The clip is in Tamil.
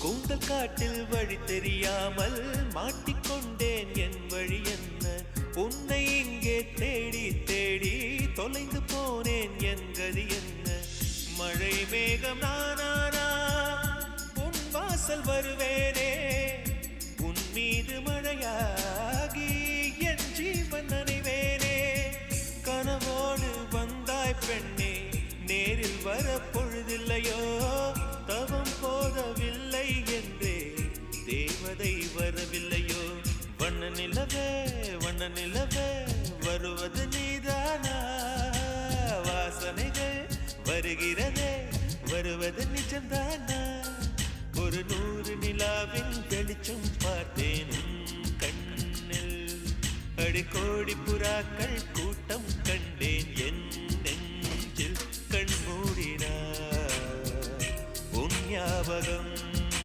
கூந்தல் காட்டில் வழி தெரியாமல் மாட்டிக்கொண்டேன். என் வழி என்ன? உன்னை இங்கே தேடி தேடி தொலைந்து போனேன். என் கதி என்ன? மழை மேகம் நானானா உன் வாசல் வருவேனே. உன் மீது மழையாகி என் ஜீவன் நனைவேனே. கனவோடு வந்தாய் பெண்ணே, நேரில் வர பொழுதில்லையோ. தவம் போதவில்லை என்றே தேவதை வரவில்லையோ. வண்ண நிலவே வண்ண நிலவே வருவது நீதானா? வாசனைகள் வருகிறதே வருவது நிஜம்தானா? ஒரு 100 நிலாவின் வெளிச்சம் பார்த்தேன் கண்ணில். அடிக்கோடி புறாக்கள் கூட்டம் கண்டேன் என் நெஞ்சில். கண் மூடினார் உன் ஞாபகம்